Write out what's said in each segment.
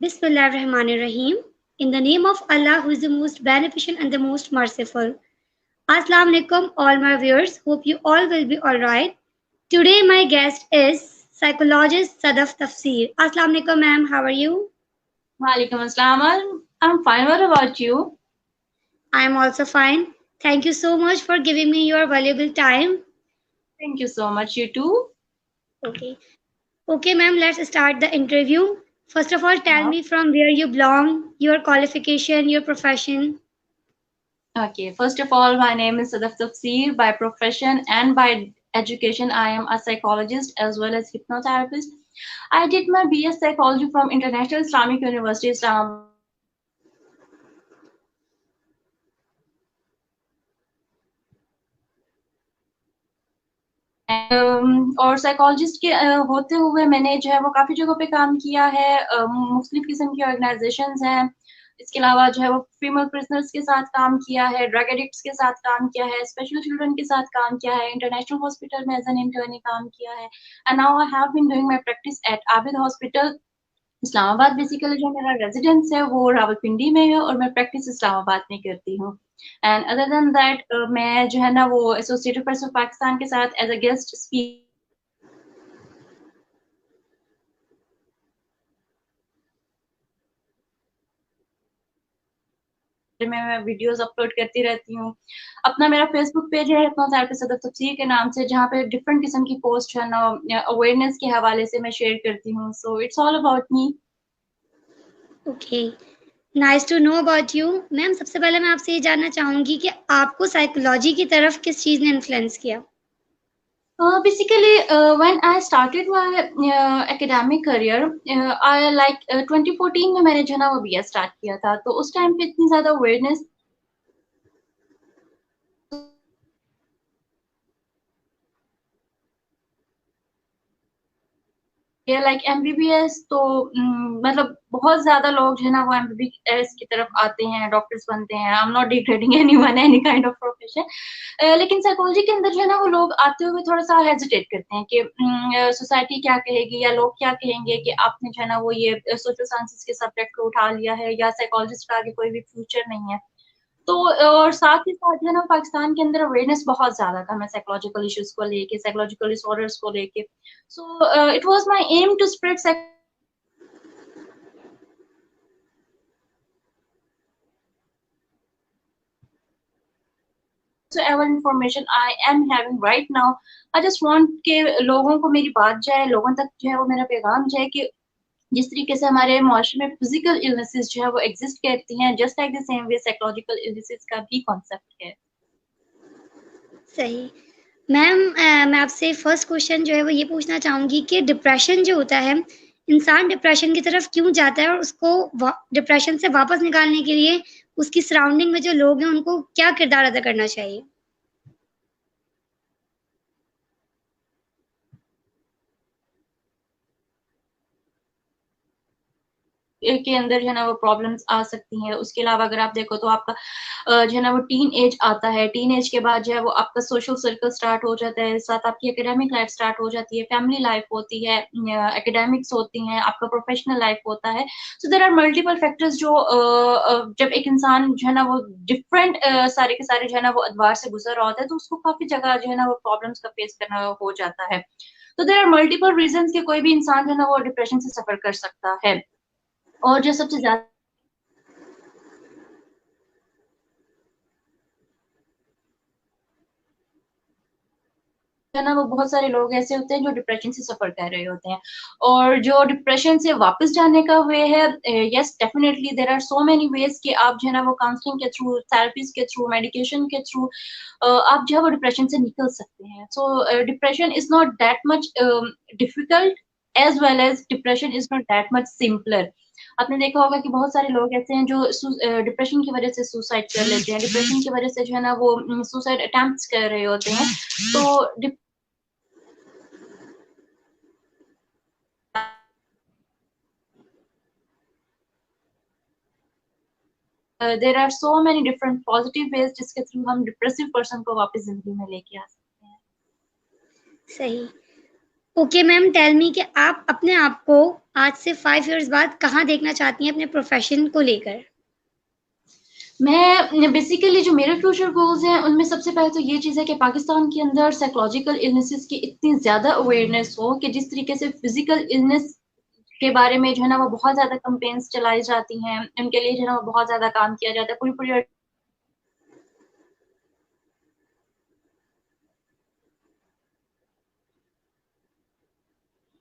Bismillahirrahmanirrahim. In the name of Allah, who is the most beneficent and the most merciful. Assalamu alaikum, all my viewers. Hope you all will be alright. Today, my guest is psychologist Sadaf Tafsir. Assalamu alaikum, ma'am. How are you? Walaikum assalam. I'm fine. What about you? I am also fine. Thank you so much for giving me your valuable time. Thank you so much. You too? Okay. Okay, ma'am, let's start the interview. First of all, tell Yeah. me from where you belong, your qualification, your profession. Okay. First of all, my name is Sadaf Tafsir. By profession and by education, I am a psychologist as well as hypnotherapist. I did my BS psychology from International Islamic University, Islamabad. और psychologist के होते हुए मैंने जो है वो काफ़ी जगहों पे काम किया है, मुख्तलिफ किस्म की ऑर्गेनाइजेशंस हैं। इसके अलावा जो है वो फीमेल प्रिजनर्स के साथ काम किया है, ड्रग एडिक्ट्स के साथ काम किया है, स्पेशल चिल्ड्रन के साथ काम किया है, इंटरनेशनल हॉस्पिटल में एज एन इंटर्न काम किया है। And now I have been doing my practice at Abid hospital Islamabad. Basically जो मेरा रेजिडेंस है वो रावलपिंडी में है और मैं प्रैक्टिस इस्लामाबाद में करती हूँ। एंड अदर देन दैट मैं जो है ना वो एसोसिएटेड प्रेस ऑफ पाकिस्तान के साथ एज अ गेस्ट स्पीकर में मैं वीडियोस अपलोड करती रहती हूँ। अपना मेरा फेसबुक पेज है हिप्नोथेरेपिस्ट सदफ तफसीर के नाम से, जहाँ पे डिफरेंट किस्म की पोस्ट है ना अवेयरनेस के हवाले से मैं शेयर करती हूँ। So it's all about me. Okay, nice to know about you. Ma'am, सबसे पहले मैं आपसे ये जानना चाहूँगी कि आपको साइकोलॉजी की तरफ किस चीज़ ने इन्फ्लुएंस किया? Basically, when I started my academic career, I like 2014 में मैंने जो है ना वो BS स्टार्ट किया था, तो उस टाइम पे इतनी ज़्यादा अवेयरनेस लाइक MBBS तो मतलब बहुत ज़्यादा लोग जो है ना वो MBBS की तरफ आते हैं, डॉक्टर्स बनते हैं। I am not degrading anyone any kind of profession, लेकिन साइकोलॉजी के अंदर जो है ना वो लोग आते हुए थोड़ा-सा हेजिटेट करते हैं कि सोसाइटी क्या कहेगी या लोग क्या कहेंगे कि आपने जो है ना वो ये सोशल साइंसेस के सब्जेक्ट को उठा लिया है या साइकोलॉजिस्ट का आगे कोई भी फ्यूचर नहीं है। तो और साथ ही साथ जो है ना पाकिस्तान के अंदर अवेयरनेस बहुत ज़्यादा कम है साइकोलॉजिकल इश्यूज़ को लेके, साइकोलॉजिकल डिसऑर्डर्स को लेके। So it was my aim to spread whatsoever information I am having right now, I just want कि लोगों को मेरी बात जाए, लोगों तक जो है वो मेरा पैगाम जाए कि जिस तरीके से हमारे माशरे में फिजिकल इलनेसेस जो है वो एग्जिस्ट करती हैं, just like the same way psychological illnesses का भी कॉन्सेप्ट है। सही। मैम, मैं आपसे फर्स्ट क्वेश्चन जो है वो ये पूछना चाहूँगी कि डिप्रेशन जो होता है, इंसान डिप्रेशन की तरफ क्यों जाता है और उसको डिप्रेशन से वापस निकालने के लिए उसकी सराउंडिंग में जो लोग हैं उनको क्या किरदार अदा करना चाहिए? के अंदर जो है ना वो प्रॉब्लम्स आ सकती हैं। उसके अलावा अगर आप देखो तो आपका जो है ना वो टीन एज आता है। टीन एज के बाद जो है वो आपका सोशल सर्कल स्टार्ट हो जाता है, साथ आपकी एकेडमिक लाइफ स्टार्ट हो जाती है, फैमिली लाइफ होती है, एकेडमिक्स होती हैं, आपका प्रोफेशनल लाइफ होता है। So there are multiple factors जो जब एक इंसान जो है ना वो डिफरेंट सारे के सारे जो है ना वो अदवार से गुजर रहा होता है, तो उसको काफ़ी जगह जो है ना वो प्रॉब्लम्स का फेस करना हो जाता है। तो देयर आर मल्टीपल रीज़न्स कि कोई भी इंसान जो है ना वो डिप्रेशन से सफ़र कर सकता है। और जो सबसे ज़्यादा है ना वो बहुत सारे लोग ऐसे होते हैं जो डिप्रेशन से सफ़र कर रहे होते हैं। और जो डिप्रेशन से वापस जाने का वे है, yes definitely there are so many ways कि आप जो है ना वो काउंसलिंग के थ्रू, थेरेपीज़ के थ्रू, मेडिकेशन के थ्रू आप जो है वो डिप्रेशन से निकल सकते हैं। So depression is not that much difficult as well as depression is not that much simpler. आपने देखा होगा कि बहुत सारे लोग ऐसे हैं जो डिप्रेशन की वज़ह से सुसाइड कर लेते हैं। डिप्रेशन की वज़ह से जो है ना वो सुसाइड अटेम्प्ट्स कर रहे होते हैं। तो डिप there are so many different positive ways जिसके थ्रू हम डिप्रेसिव पर्सन को वापस जिंदगी में लेके आ सकते हैं। सही। ओके मैम, टेल मी कि आप अपने आप को आज से 5 इयर्स बाद कहाँ देखना चाहती हैं अपने प्रोफ़ेशन को लेकर? मैं बेसिकली जो मेरे फ्यूचर गोल्स हैं, उनमें सबसे पहले तो ये चीज़ है कि पाकिस्तान के अंदर साइकोलॉजिकल इलनेसेस की इतनी ज़्यादा अवेयरनेस हो कि जिस तरीके से फिज़िकल इलनेस के बारे में जो है ना वो बहुत ज़्यादा कैम्पेन्स चलाई जाती हैं, उनके लिए जो है ना वो बहुत ज़्यादा काम किया जाता है। पूरी-पूरी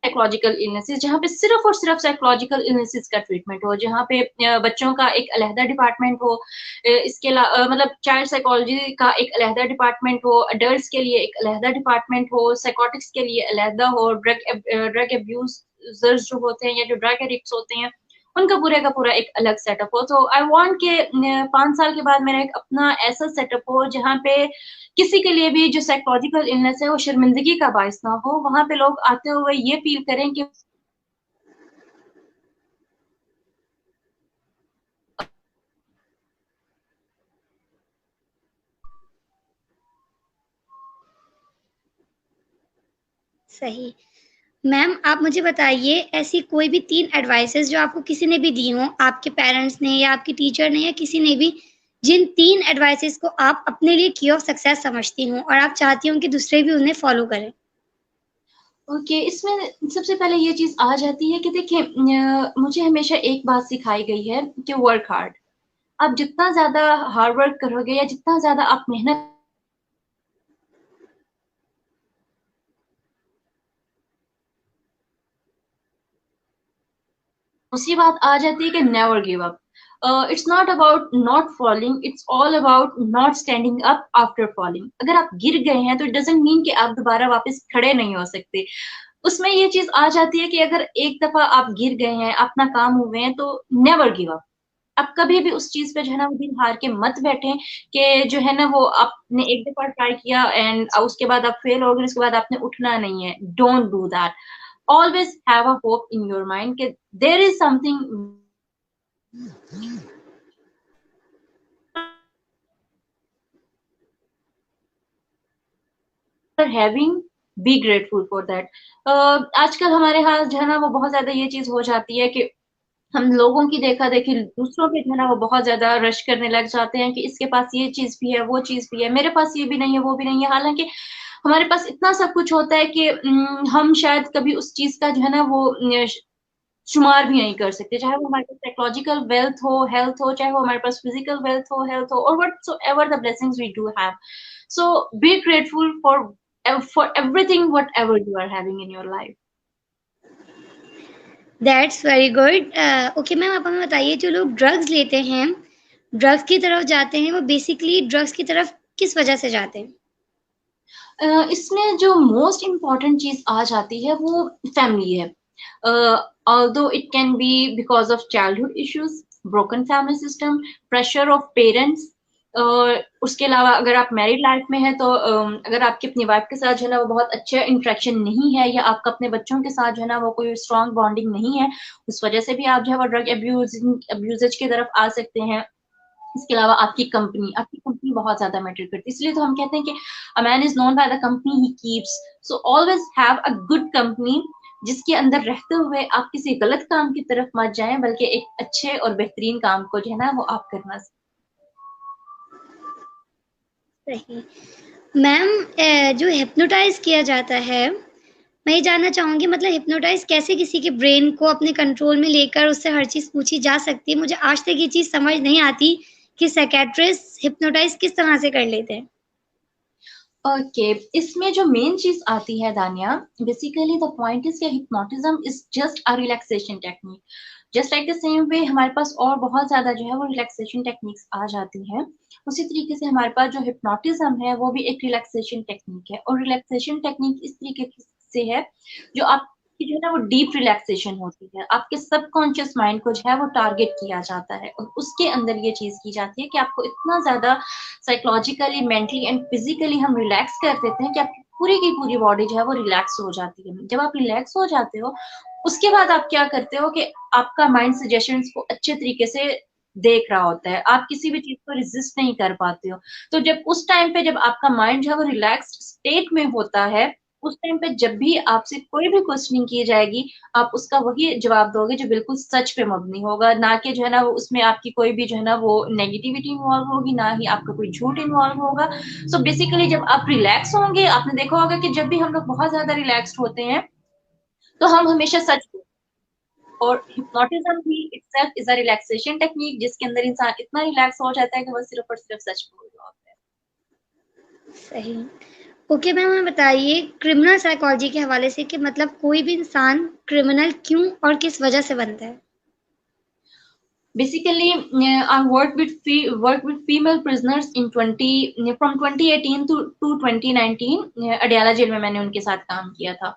साइकोलॉजिकल इलनेसेस जहाँ पे सिर्फ़ और सिर्फ़ साइकोलॉजिकल इलनेसेस का ट्रीटमेंट हो, जहाँ पे बच्चों का एक अलहदा डिपार्टमेंट हो, मतलब चाइल्ड साइकोलॉजी का एक अलहदा डिपार्टमेंट हो, एडल्ट्स के लिए एक अलहदा डिपार्टमेंट हो, साइकोटिक्स के लिए अलहदा हो, ड्रग अब्यूज़र्स जो होते हैं या जो ड्रग एडिक्ट्स होते हैं, उनका पूरे का पूरा एक अलग सेटअप हो। तो आई वांट कि 5 साल के बाद मेरा एक अपना ऐसा सेटअप हो जहाँ पे किसी के लिए भी जो साइकोलॉजिकल इलनेस है वो शर्मिंदगी का बायस ना हो, वहाँ पे लोग आते हुए ये फ़ील करें कि सही। मैम, आप मुझे बताइए ऐसी कोई भी 3 एडवाइसेज़ जो आपको किसी ने भी दी हों, आपके पेरेंट्स ने या आपके टीचर ने या किसी ने भी, जिन 3 एडवाइसेज़ को आप अपने लिए की ऑफ सक्सेस समझती हों और आप चाहती हों कि दूसरे भी उन्हें फ़ॉलो करें? ओके, इसमें सबसे पहले ये चीज़ आ जाती है कि देखिए मुझे हमेशा एक बात सिखाई गई है कि वर्क हार्ड। आप जितना ज़्यादा हार्ड वर्क करोगे या जितना ज़्यादा आप मेहनत दूसरी बात आ जाती है कि never give up. It's not about not falling, it's all about not standing up after falling. अगर आप गिर गए हैं तो इट डज़न्ट मीन कि आप दोबारा वापस खड़े नहीं हो सकते। उसमें ये चीज़ आ जाती है कि अगर एक दफ़ा आप गिर गए हैं, आप नाकाम हुए हैं तो नेवर गिव अप। आप कभी भी उस चीज़ पे जो है ना वो दिल हार के मत बैठें कि जो है ना वो आपने एक दफ़ा ट्राई किया एंड उसके बाद आप फेल हो गए, उसके बाद आपने उठना नहीं है। Don't do that. Always have a hope in your mind कि there is something are having, be grateful for that। आजकल हमारे यहाँ जो है ना वो बहुत ज़्यादा ये चीज़ हो जाती है कि हम लोगों की देखा-देखी दूसरों पे जो है ना वो बहुत ज़्यादा रश करने लग जाते हैं कि इसके पास ये चीज़ भी है, वो चीज़ भी है, मेरे पास ये भी नहीं है, वो भी नहीं है। हालाँकि हमारे पास इतना सब कुछ होता है कि हम शायद कभी उस चीज़ का जो है ना वो शुमार भी नहीं कर सकते। चाहे वो हमारे पास साइकोलॉजिकल वेल्थ हो, हेल्थ हो, चाहे वो हमारे पास फिज़िकल वेल्थ हो, हेल्थ हो और whatsoever the blessings we do have. So be grateful for everything whatever you are having in your life। That's very good. Okay ma'am, आप हमें बताइए जो लोग ड्रग्स लेते हैं, ड्रग्स की तरफ जाते हैं, वो बेसिकली ड्रग्स की तरफ किस वजह से जाते हैं? इसमें जो मोस्ट इम्पोर्टेंट चीज़ आ जाती है वो फैमिली है। Although it can be because of childhood issues, broken family system, pressure of parents. उसके अलावा अगर आप मैरिड लाइफ में हैं तो अगर आपकी अपनी वाइफ के साथ जो है ना वो बहुत अच्छा इंटरेक्शन नहीं है या आपका अपने बच्चों के साथ जो है ना वो कोई स्ट्रॉन्ग बॉन्डिंग नहीं है, उस वजह से भी आप जो है वो ड्रग अब्यूज़ेज की तरफ आ सकते हैं। इसके अलावा आपकी कंपनी बहुत ज़्यादा मैटर करती है। इसलिए तो हम कहते हैं कि a man is known by the company he keeps. So always have a good company जिसके अंदर रहते हुए आप किसी गलत काम की तरफ मत जाएँ, बल्कि एक अच्छे और बेहतरीन काम को जो है ना वो आप करना स सही। मैम, जो हिप्नोटाइज़ किया जाता है, मैं ये जानना चाहूँगी मतलब हिप्नोटाइज़ कैसे किसी के ब्रेन को अपने कंट्रोल में लेकर उससे हर चीज़ पूछी जा सकती है? मुझे आज तक ये चीज़ समझ नहीं आती कि साइकियाट्रिस्ट हिप्नोटाइज़ किस तरह से कर लेते हैं? ओके, इसमें जो मेन चीज़ आती है दानिया, बेसिकली द पॉइंट इज़ कि hypnotism is just a relaxation technique. Just like the same way हमारे पास और बहुत ज़्यादा जो है वो रिलैक्सेशन टेक्निक्स आ जाती हैं। उसी तरीके से हमारे पास जो हिप्नोटिज़्म है वो भी एक रिलैक्सेशन टेक्निक है और रिलैक्सेशन टेक्निक इस तरीके से है जो आपकी जो है ना वो डीप रिलैक्सेशन होती है। आपके सबकॉन्शियस माइंड को जो है वो टारगेट किया जाता है और उसके अंदर ये चीज़ की जाती है कि आपको इतना ज़्यादा साइकोलॉजिकली, मेंटली एंड फिज़िकली हम रिलैक्स कर देते हैं कि आपकी पूरी की पूरी बॉडी जो है वो रिलैक्स हो जाती है। जब आप रिलैक्स हो जाते हो, उसके बाद आप क्या करते हो कि आपका माइंड सजेशंस को अच्छे तरीके से देख रहा होता है। आप किसी भी चीज़ को रेज़िस्ट नहीं कर पाते हो। तो जब उस टाइम पे जब आपका माइंड जो है वो रिलैक्स्ड स्टेट में होता है, उस टाइम पे जब भी आपसे कोई भी क्वेश्चनिंग की जाएगी, आप उसका वही जवाब दोगे जो बिल्कुल सच पे मबनी होगा, ना कि जो है ना वो उसमें आपकी कोई भी जो है ना वो नेगेटिविटी इन्वॉल्व होगी, ना ही आपका कोई झूठ इन्वॉल्व होगा। सो बेसिकली जब आप रिलैक्स होंगे, आपने देखा होगा कि जब भी हम लोग बहुत ज्यादा रिलैक्स्ड होते हैं तो हम हमेशा सच बोलते हैं। और हिप्नोटिज्म भी itself is a relaxation technique, जिसके अंदर इंसान इतना रिलैक्स हो जाता है कि वो सिर्फ और सिर्फ सच बोल रहा होता है। सही। ओके मैम, हमें बताइए क्रिमिनल साइकोलॉजी के हवाले से कि मतलब कोई भी इंसान क्रिमिनल क्यों और किस वजह से बनता है? Basically, I worked with female prisoners in 2018 to 2019। Adiala jail में मैंने उनके साथ काम किया था।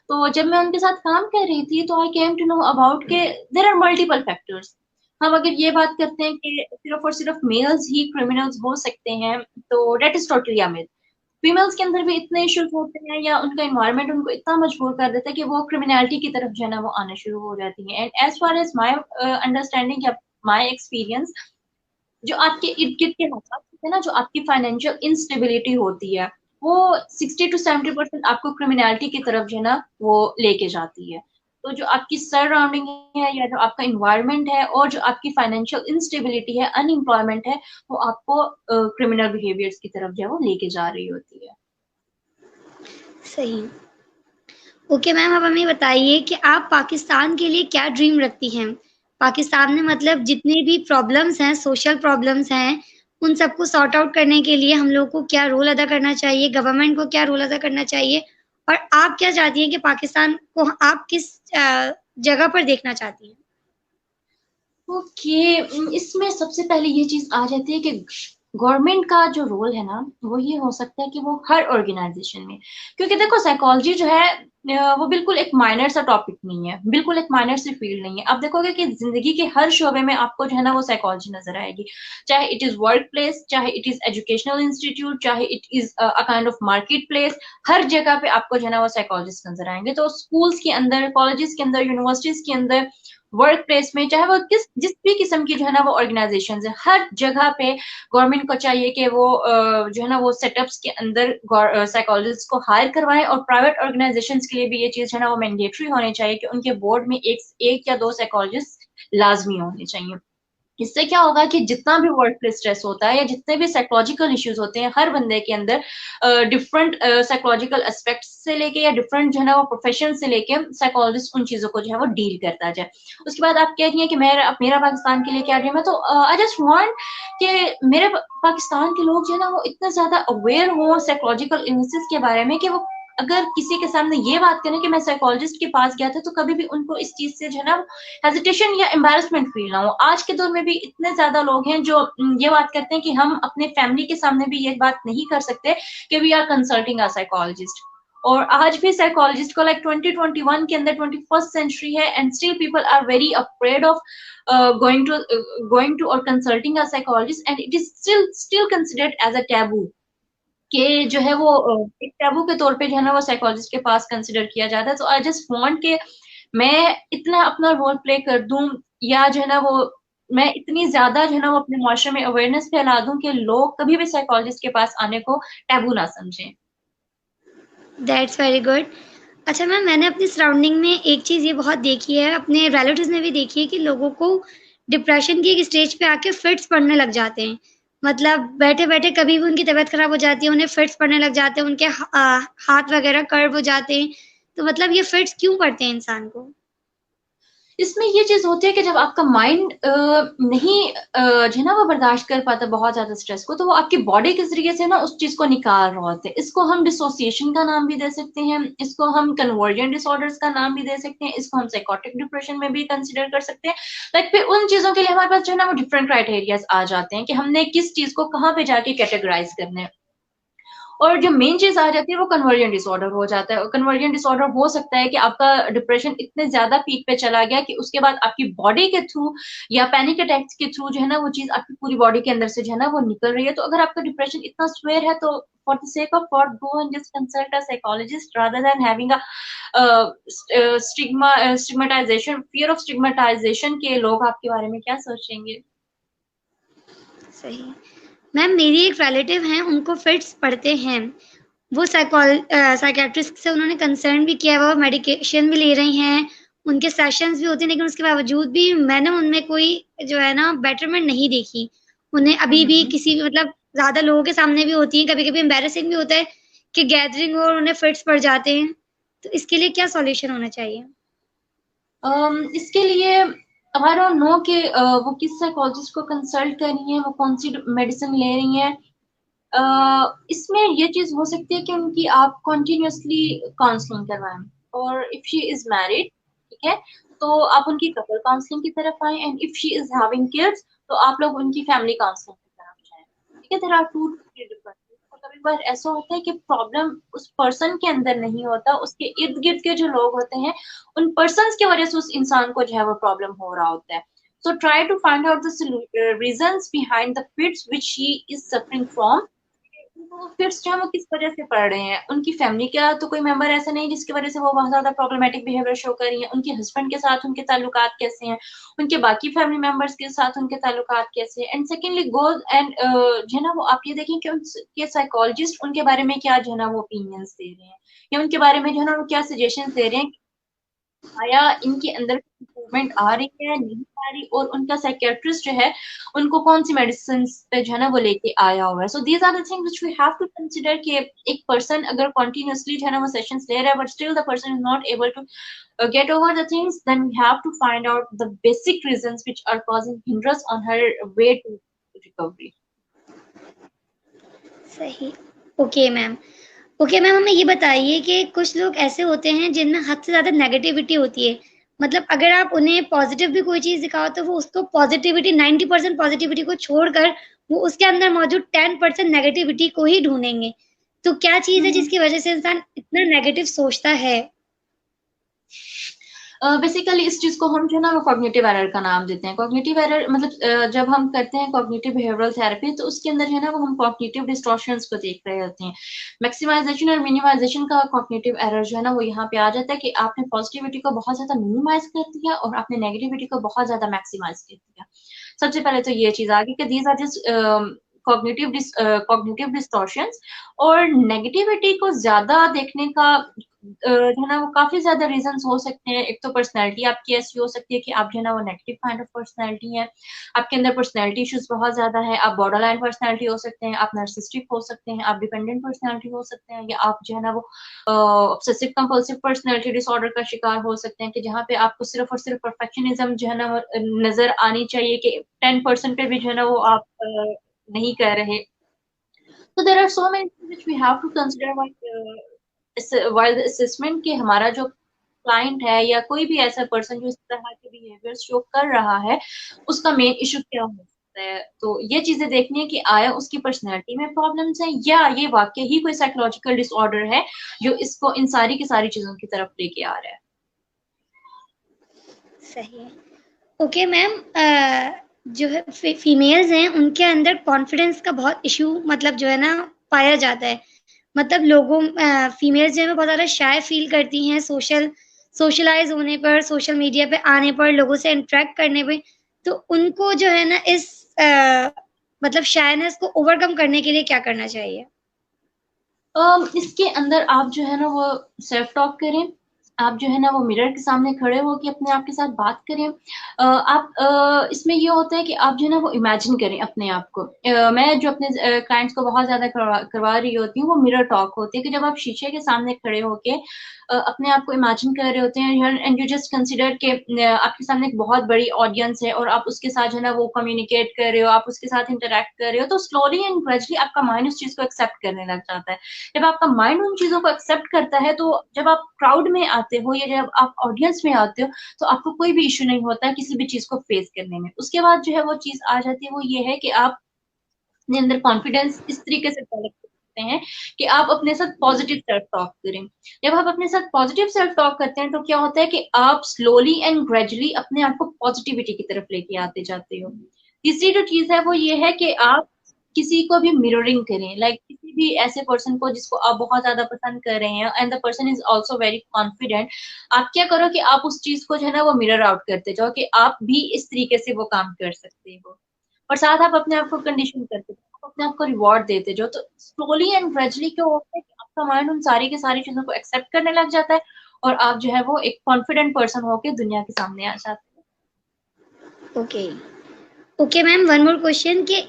तो जब मैं उनके साथ काम कर रही थी तो आई केम टू नो अबाउट के देयर आर मल्टीपल फैक्टर्स। हम अगर ये बात करते हैं कि सिर्फ और सिर्फ मेल्स ही क्रिमिनल्स हो सकते हैं, तो that is totally a myth. Females के अंदर भी इतने इश्यूज होते हैं या उनका एनवायरनमेंट उनको इतना मजबूर कर देता है कि वो क्रिमिनलिटी की तरफ जो है ना वो आना शुरू हो जाती है। And as far as my understanding या माई एक्सपीरियंस, जो आपके इर्द गिर्द के हालात होते हैं ना, जो आपकी फाइनेंशियल इंस्टेबिलिटी होती है, वो 60 to 70% आपको क्रिमिनलिटी की तरफ जो है ना वो लेके जाती है। तो जो आपकी सराउंडिंग है या जो आपका इन्वायरमेंट है और जो आपकी फाइनेंशियल इंस्टेबिलिटी है, अनएम्प्लॉयमेंट है, वो आपको क्रिमिनल बिहेवियर्स की तरफ जो है वो लेके जा रही होती है। सही। ओके मैम, अब हमें बताइए कि आप पाकिस्तान के लिए क्या ड्रीम रखती हैं? पाकिस्तान में मतलब जितने भी प्रॉब्लम्स हैं, सोशल प्रॉब्लम्स हैं, उन सबको सॉर्ट आउट करने के लिए हम लोग को क्या रोल अदा करना चाहिए? गवर्नमेंट को क्या रोल अदा करना चाहिए? और आप क्या चाहती हैं कि पाकिस्तान को आप किस जगह पर देखना चाहती हैं? ओके, इसमें सबसे पहले ये चीज आ जाती है कि गवर्नमेंट का जो रोल है ना वो ये हो सकता है कि वो हर ऑर्गेनाइजेशन में, क्योंकि देखो साइकोलॉजी जो है वो बिल्कुल एक माइनर सा टॉपिक नहीं है, बिल्कुल एक माइनर सी फील्ड नहीं है। आप देखोगे कि जिंदगी के हर शोबे में आपको जो है ना वो साइकोलॉजी नजर आएगी, चाहे इट इज वर्क प्लेस, चाहे इट इज एजुकेशनल इंस्टीट्यूट, चाहे it is a kind of market place. हर जगह पे आपको जो है ना वो साइकोलॉजिस्ट नजर आएंगे। तो स्कूल्स के अंदर, कॉलेजेस के अंदर, यूनिवर्सिटीज के अंदर, वर्क प्लेस में, चाहे वो जिस भी किस्म की जो है ना वो ऑर्गेनाइजेशन है, हर जगह पे गवर्नमेंट को चाहिए कि वो जो है ना वो सेटअप्स के अंदर साइकोलॉजिस्ट को हायर करवाएं। और प्राइवेट ऑर्गेनाइजेशन के लिए भी ये चीज है ना वो मैंडेटरी होनी चाहिए कि उनके बोर्ड में एक या दो साइकोलॉजिस्ट लाजमी होने चाहिए। इससे क्या होगा कि जितना भी वर्क प्लेस स्ट्रेस होता है या जितने भी साइकोलॉजिकल इश्यूज होते हैं हर बंदे के अंदर, डिफरेंट साइकोलॉजिकल एस्पेक्ट से लेके या डिफरेंट जो है ना वो प्रोफेशन से लेके साइकोलॉजिस्ट उन चीजों को जो है वो डील करता जाए। उसके बाद आप कह रही हैं कि मेरा पाकिस्तान के लिए क्या ड्रीम है, तो आई जस्ट वांट कि मेरे पाकिस्तान के लोग जो है ना वो इतना ज्यादा अवेयर हो साइकोलॉजिकल इलनेसेस के बारे में कि वो अगर किसी के सामने ये बात करें कि मैं साइकोलॉजिस्ट के पास गया था, तो कभी भी उनको इस चीज से जो है ना हेजिटेशन या एम्बेरसमेंट फील ना हो। आज के दौर में भी इतने ज्यादा लोग हैं जो ये बात करते हैं कि हम अपने फैमिली के सामने भी ये बात नहीं कर सकते कि we are consulting a psychologist. और आज भी साइकोलॉजिस्ट को लाइक 2021 के अंदर 21st सेंचुरी है, and still people are very afraid of going to और consulting a psychologist, and it is still considered as a taboo, कि जो है वो एक टैबू के तौर पे जो है ना वो साइकोलॉजिस्ट के पास कंसिडर किया जाता है। तो आई जस्ट वांट के मैं इतना अपना रोल प्ले कर दूं, या जो है ना वो मैं इतनी ज्यादा जो है ना वो अपने मुआशरे में अवेयरनेस फैला दूं कि लोग कभी भी साइकोलॉजिस्ट के पास आने को टैबू ना समझें। That's very good. अच्छा मैम, मैंने अपनी सराउंडिंग में एक चीज़ ये बहुत देखी है, अपने रिलेटिव्स में भी देखी है कि लोगों को डिप्रेशन की एक स्टेज पे आके फिट्स पड़ने लग जाते हैं। मतलब बैठे-बैठे कभी भी उनकी तबीयत खराब हो जाती है, उन्हें फिट्स पड़ने लग जाते हैं, उनके हाथ वगैरह कर्व हो जाते हैं। तो मतलब ये फिट्स क्यों पड़ते हैं इंसान को? इसमें ये चीज होती है कि जब आपका माइंड नहीं जो है ना वो बर्दाश्त कर पाता बहुत ज्यादा स्ट्रेस को, तो वो आपकी बॉडी के जरिए से ना उस चीज को निकाल रहा होता है। इसको हम डिसोसिएशन का नाम भी दे सकते हैं, इसको हम कन्वर्जन डिसऑर्डर्स का नाम भी दे सकते हैं, इसको हम साइकोटिक डिप्रेशन में भी कंसिडर कर सकते हैं। लाइक फिर उन चीजों के लिए हमारे पास जो है ना वो डिफरेंट क्राइटेरियाज आ जाते हैं कि हमने किस चीज को कहाँ पे जाके कैटेगराइज करना है। और जो मेन चीज आ जाती है वो कन्वर्जन डिसऑर्डर हो जाता है। कन्वर्जन डिसऑर्डर हो सकता है कि आपका डिप्रेशन इतने ज्यादा पीक पे चला गया कि उसके बाद आपकी बॉडी के थ्रू या पैनिक अटैक्स के थ्रू जो है ना वो चीज आपकी पूरी बॉडी के अंदर से जो है ना वो निकल रही है। तो अगर आपका डिप्रेशन इतना स्वेयर है, तो for the sake of God, go and just consult a psychologist rather than having a stigmatization, fear of stigmatization के लोग आपके बारे में क्या सोचेंगे। सही। मैम मेरी एक रिलेटिव हैं, उनको फिट्स पड़ते हैं। वो साइकेट्रिस्ट से उन्होंने कंसर्न भी किया, वो मेडिकेशन भी ले रही हैं, उनके सेशंस भी होते हैं, लेकिन उसके बावजूद भी मैंने उनमें कोई जो है ना बेटरमेंट नहीं देखी। उन्हें अभी भी किसी मतलब ज़्यादा लोगों के सामने भी होती है, कभी-कभी एम्बैरेसिंग भी होता है कि गैदरिंग और उन्हें फिट्स पड़ जाते हैं। तो इसके लिए क्या सॉल्यूशन होना चाहिए? इसके लिए आई डोंट नो कि वो किस साइकोलॉजिस्ट को कंसल्ट कर रही हैं, वो कौन सी मेडिसिन ले रही हैं। इसमें ये चीज हो सकती है कि उनकी आप कंटिन्यूअसली काउंसलिंग करवाएं, और इफ शी इज मैरिड, ठीक है, तो आप उनकी कपल काउंसलिंग की तरफ आए, and if she is having kids तो आप लोग उनकी फैमिली काउंसलिंग की तरफ जाएं, ठीक है। There are two different. कभी बार ऐसा होता है कि प्रॉब्लम उस पर्सन के अंदर नहीं होता, उसके इर्द गिर्द के जो लोग होते हैं उन पर्सन की वजह से उस इंसान को जो है वो प्रॉब्लम हो रहा होता है। So try to find out the reasons behind the fits which she is suffering from. वो फिट्स जो है वो किस वजह से पड़ रहे हैं, उनकी फैमिली का तो कोई मेंबर ऐसा नहीं जिसकी वजह से वो बहुत ज्यादा प्रॉब्लमेटिक बिहेवियर शो कर रही है, उनके हस्बैंड के साथ उनके ताल्लुकात कैसे हैं, उनके बाकी फैमिली मेंबर्स के साथ उनके ताल्लुकात कैसे हैं, एंड सेकेंडली गो एंड जो है ना वो आप ये देखें कि उनके साइकोलॉजिस्ट उनके बारे में क्या जो है ना वो ओपिनियंस दे रहे हैं, या उनके बारे में जो है ना वो क्या सजेशन दे रहे हैं, आया इनके अंदर इम्प्रूवमेंट आ रही है नहीं आ रही, और उनका साइकियाट्रिस्ट जो है उनको कौन सी मेडिसिन पे जो है ना वो लेके आया हुआ है। So these are the things which we have to consider कि एक पर्सन अगर कंटिन्यूअसली जो है ना वो सेशंस ले रहा है but still the person is not able to get over the things, then we have to find out the basic reasons which are causing hindrance on her way to recovery. सही। Okay ma'am. Okay ma'am, हमें ये बताइए कि कुछ लोग ऐसे होते हैं जिनमें हद से ज़्यादा नेगेटिविटी होती है। मतलब अगर आप उन्हें पॉज़िटिव भी कोई चीज़ दिखाओ तो वो उसको पॉज़िटिविटी 90% पॉज़िटिविटी को छोड़कर वो उसके अंदर मौजूद 10% नेगेटिविटी को ही ढूँढेंगे। तो क्या चीज़ है जिसकी वज़ह से इंसान इतना नेगेटिव सोचता है? बेसिकली इस चीज को हम जो है ना वो कॉग्निटिव एरर का नाम देते हैं। कॉग्निटिव एरर मतलब जब हम करते हैं कॉग्निटिव बिहेवियरल थेरेपी तो उसके अंदर जो है ना वो हम कॉग्निटिव डिस्टॉर्शंस को देख रहे होते हैं। मैक्सिमाइजेशन और मिनिमाइजेशन का कॉग्निटिव एरर जो है ना वो यहाँ पे आ जाता है कि आपने पॉजिटिविटी को बहुत ज्यादा मिनिमाइज कर दिया और आपने नेगेटिविटी को बहुत ज्यादा मैक्सिमाइज कर दिया। सबसे पहले तो ये चीज आ गई कि these are just cognitive distortions. और नेगेटिविटी को ज्यादा देखने का जो है ना वो काफी ज्यादा रीजन हो सकते हैं। एक तो पर्सनैलिटी आपकी ऐसी हो सकती है कि आप जो है ना वो नेगेटिव काइंड ऑफ पर्सनैलिटी है, आपके अंदर पर्सनैलिटी इश्यूज बहुत ज्यादा है, आप बॉर्डर लाइन पर्सनैलिटी हो सकते हैं, आप नार्सिस्टिक हो सकते हैं, आप डिपेंडेंट पर्सनैलिटी हो सकते हैं, या आप जो है ना वो ऑब्सेसिव कंपल्सिव पर्सनैलिटी डिसऑर्डर का शिकार हो सकते हैं कि जहाँ पे आपको सिर्फ और सिर्फ परफेक्शनिज्म जो है ना वो नजर आनी चाहिए कि 10% पे भी जो है ना वो आप नहीं कर रहे। So there are so many things which we have to consider while the assessment कि हमारा जो क्लाइंट है या कोई भी ऐसा पर्सन जो इस तरह के बिहेवियर शो कर रहा है उसका मेन इशू क्या हो सकता है। तो ये चीजें देखनी है कि आया उसकी पर्सनैलिटी में प्रॉब्लम्स है या ये वाकई ही कोई साइकोलॉजिकल डिसऑर्डर है जो इसको इन सारी की सारी चीजों की तरफ लेके आ रहा है। सही है। ओके मैम, जो है फीमेल्स हैं उनके अंदर कॉन्फिडेंस का बहुत इशू मतलब जो है ना पाया जाता है। मतलब लोगों फीमेल्स जो है बहुत ज़्यादा शाय फील करती हैं सोशलाइज होने पर, सोशल मीडिया पे आने पर, लोगों से इंटरेक्ट करने पे। तो उनको जो है ना इस मतलब शायनेस को ओवरकम करने के लिए क्या करना चाहिए? इसके अंदर आप जो है ना वो सेल्फ टॉक करें, आप जो है ना वो मिरर के सामने खड़े होकर अपने आप के साथ बात करें। आप इसमें ये होता है कि आप जो है ना वो इमेजिन करें अपने आप को। मैं जो अपने क्लाइंट्स को बहुत ज्यादा करवा रही होती हूँ वो मिरर टॉक होती है कि जब आप शीशे के सामने खड़े होके अपने आप को इमेजिन कर रहे होते हैं एंड यू जस्ट कंसिडर के आपके सामने एक बहुत बड़ी ऑडियंस है और आप उसके साथ जो है ना वो कम्युनिकेट कर रहे हो, आप उसके साथ इंटरेक्ट कर रहे हो, तो स्लोली एंड ग्रेजुअली आपका माइंड उस चीज को एक्सेप्ट करने लग जाता है। जब आपका माइंड उन चीजों को एक्सेप्ट करता है तो जब आप क्राउड में आते हो या जब आप ऑडियंस में आते हो तो आपको कोई भी इश्यू नहीं होता है किसी भी चीज को फेस करने में। उसके बाद जो है वो चीज आ जाती है वो ये है कि आप अपने अंदर कॉन्फिडेंस इस तरीके से डेवलप कर सकते हैं कि आप अपने साथ पॉजिटिव सेल्फ टॉक करें। जब आप अपने साथ पॉजिटिव सेल्फ टॉक करते हैं तो क्या होता है कि आप स्लोली एंड ग्रेजुअली अपने आप को पॉजिटिविटी की तरफ लेके आते जाते हो। तीसरी जो चीज है वो ये है कि आप किसी को भी मिररिंग करें, लाइक किसी भी ऐसे पर्सन को जिसको आप बहुत ज्यादा पसंद कर रहे हैं and the person is also very confident. आप क्या करो कि आप उस चीज को जो है ना वो मिरर आउट करते जाओ कि आप भी इस तरीके से वो काम कर सकते हो, और साथ आप अपने आप को कंडीशन करते हो, आप अपने आप को रिवॉर्ड देते जाओ। तो स्लोली एंड ग्रेजुअली क्या होता है कि आपका माइंड उन सारी की सारी चीज़ों को एक्सेप्ट करने लग जाता है और आप जो है वो एक कॉन्फिडेंट पर्सन होके दुनिया के सामने आ जाते हैं। Okay. Okay ma'am, one more question कि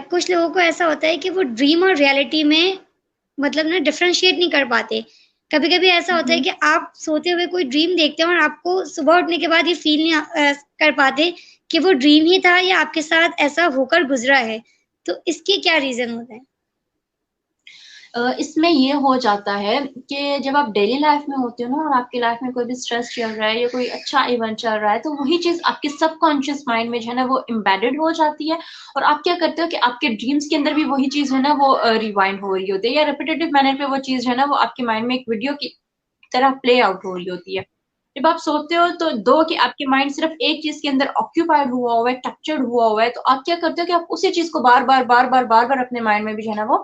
कुछ लोगों को ऐसा होता है कि वो ड्रीम और रियलिटी में मतलब ना डिफरेंशिएट नहीं कर पाते। कभी-कभी ऐसा होता है हुँ। कि आप सोते हुए कोई ड्रीम देखते हैं और आपको सुबह उठने के बाद ये फ़ील नहीं कर पाते कि वो ड्रीम ही था या आपके साथ ऐसा होकर गुज़रा है। तो इसके क्या रीज़न होते हैं? इसमें ये हो जाता है कि जब आप डेली लाइफ में होते हो ना और आपकी लाइफ में कोई भी स्ट्रेस चल रहा है या कोई अच्छा इवेंट चल रहा है, तो वही चीज़ आपके सबकॉन्शियस माइंड में जो है ना वो एम्बेडेड हो जाती है और आप क्या करते हो कि आपके ड्रीम्स के अंदर भी वही चीज़ है ना वो रिवाइंड हो रही होती है या रिपिटेटिव मैनर पे वो चीज़ है ना वो आपके माइंड में एक वीडियो की तरह प्ले आउट हो रही होती है। जब आप सोते हो तो दो कि आपके माइंड सिर्फ एक चीज़ के अंदर ऑक्यूपाइड हुआ है, कैप्चर्ड हुआ है, तो आप क्या करते हो कि आप उसी चीज़ को बार-बार, बार-बार, बार-बार अपने माइंड में भी जो है ना वो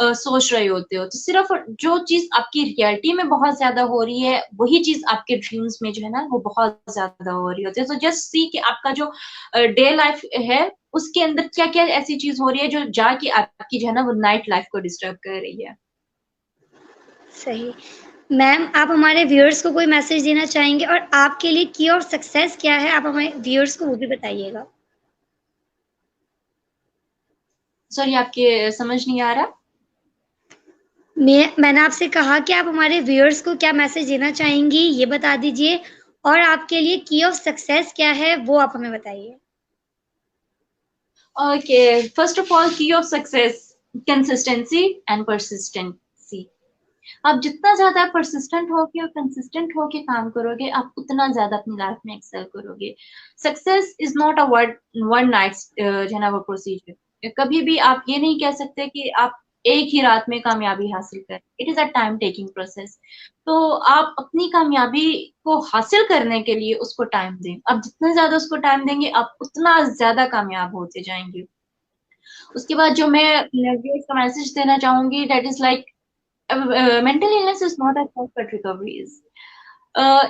सोच रहे होते हो। तो सिर्फ जो चीज़ आपकी रियलिटी में बहुत ज़्यादा हो रही है, वही चीज़ आपके ड्रीम्स में जो है ना वो बहुत ज़्यादा हो रही होती है। तो जस्ट सी कि आपका जो डे लाइफ है, उसके अंदर क्या-क्या ऐसी चीज़ हो रही है जो जाके आपकी जो है ना वो नाइट लाइफ को डिस्टर्ब कर रही है। सही। मैम, आप हमारे व्यूअर्स को कोई मैसेज देना चाहेंगे और आपके लिए की ऑफ सक्सेस क्या है? आप हमारे व्यूअर्स को वो भी बताइएगा। सॉरी आपके समझ नहीं आ रहा? मैंने आपसे कहा कि आप हमारे व्यूअर्स को क्या मैसेज देना चाहेंगी, ये बता दीजिए और आपके लिए की ऑफ सक्सेस क्या है, वो आप हमें बताइए। Okay, first of all, key of success, consistency and persistency. आप जितना ज़्यादा persistent होके और consistent होके काम करोगे, आप उतना ज़्यादा अपनी लाइफ में excel करोगे। Success is not a one night जो है ना वो procedure। कभी भी आप ये नहीं कह सकते कि आप एक ही रात में कामयाबी हासिल करें। It is a time taking process। तो आप अपनी कामयाबी को हासिल करने के लिए उसको टाइम दें। आप जितना ज़्यादा उसको टाइम देंगे, आप उतना ज़्यादा कामयाब होते जाएँगे। उसके बाद जो मैं व्यूअर्स को मैसेज देना चाहूँगी that is like mental illness is not a shortcut recovery is.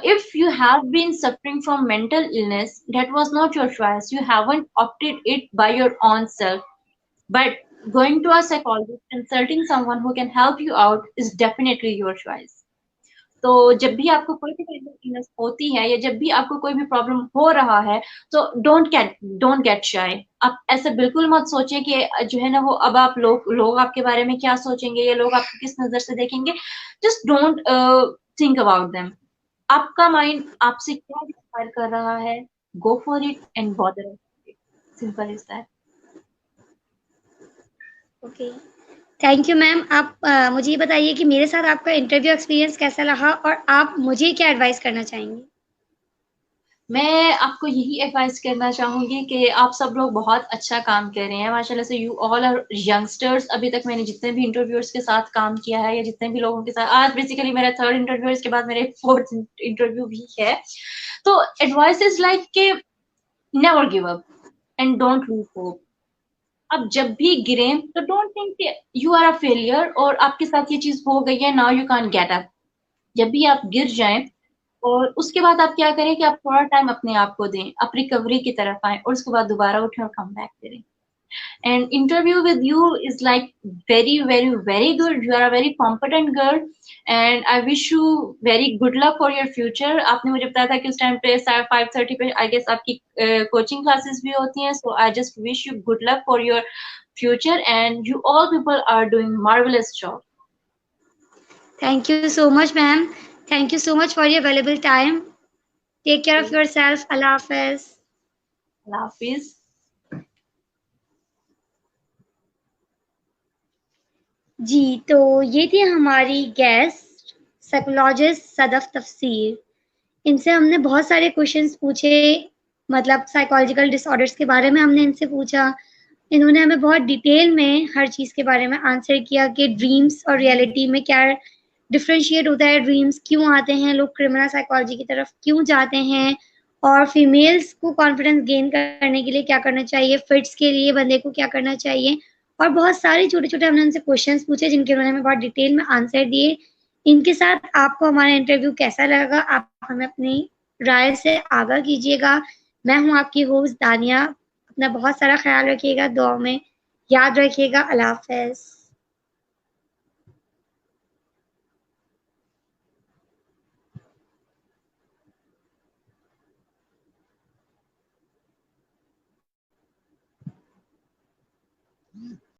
If you have been suffering from mental illness, that was not your choice. You haven't opted it by your own self. But going to a psychologist, consulting someone who can help you out is definitely your choice. तो जब भी आपको कोई भी mental illness होती है या जब भी आपको कोई भी प्रॉब्लम हो रहा है, तो डोंट गेट शाय। आप ऐसे बिल्कुल मत सोचिए कि जो है ना वो अब आप लोग आपके बारे में क्या सोचेंगे या लोग आपको किस नज़र से देखेंगे। Just don't think about them. आपका माइंड आपसे क्या डिस्पायर कर रहा है, go for it and bother it. Simple is that. Okay. Thank you ma'am. आप मुझे ये बताइए कि मेरे साथ आपका इंटरव्यू एक्सपीरियंस कैसा रहा और आप मुझे क्या एडवाइस करना चाहेंगी? मैं आपको यही एडवाइस करना चाहूँगी कि आप सब लोग बहुत अच्छा काम कर रहे हैं माशाल्लाह से। You all are youngsters. अभी तक मैंने जितने भी इंटरव्यूअर्स के साथ काम किया है या जितने भी लोगों के साथ, आज बेसिकली मेरा 3rd इंटरव्यू, इसके बाद मेरे 4th इंटरव्यू भी है। तो एडवाइस इज़ लाइक कि never give up and don't lose hope. आप जब भी गिरें तो डोंट थिंक कि यू आर अ फेलियर और आपके साथ ये चीज़ हो गई है, now you can't get up. जब भी आप गिर जाएँ और उसके बाद आप क्या करें कि आप थोड़ा टाइम अपने आप को दें, आप रिकवरी की तरफ आएँ और उसके बाद दोबारा उठें और कम बैक करें। And interview with you is like very, very, very good. You are a very competent girl, and I wish you very good luck for your future. आपने मुझे बताया था कि उस टाइम पे 5:30 पे I guess आपकी कोचिंग क्लासेस भी होती हैं, so I just wish you good luck for your future, and you all people are doing marvelous job. Thank you so much ma'am. Thank you so much for your valuable time. Take care of yourself. अल्लाह हाफ़िज़। Allah Hafiz. जी, तो ये थी हमारी guest psychologist Sadaf तफसीर। इनसे हमने बहुत सारे क्वेश्चंस पूछे, मतलब साइकोलॉजिकल डिसऑर्डर्स के बारे में हमने इनसे पूछा। इन्होंने हमें बहुत डिटेल में हर चीज़ के बारे में आंसर किया कि ड्रीम्स और रियलिटी में क्या डिफरेंशिएट होता है, ड्रीम्स क्यों आते हैं, लोग क्रिमिनल साइकोलॉजी की तरफ क्यों जाते हैं और फीमेल्स को कॉन्फिडेंस गेन करने के लिए क्या करना चाहिए, फिट्स के लिए बंदे को क्या करना चाहिए और बहुत सारे छोटे-छोटे हमने उनसे क्वेश्चंस पूछे जिनके उन्होंने हमें बहुत डिटेल में आंसर दिए। इनके साथ आपको हमारा इंटरव्यू कैसा लगा, आप हमें अपनी राय से आगाह कीजिएगा। मैं हूँ आपकी होस्ट दानिया। अपना बहुत सारा ख्याल रखिएगा, दुआ में याद रखिएगा। अल्लाह हाफ़िज़।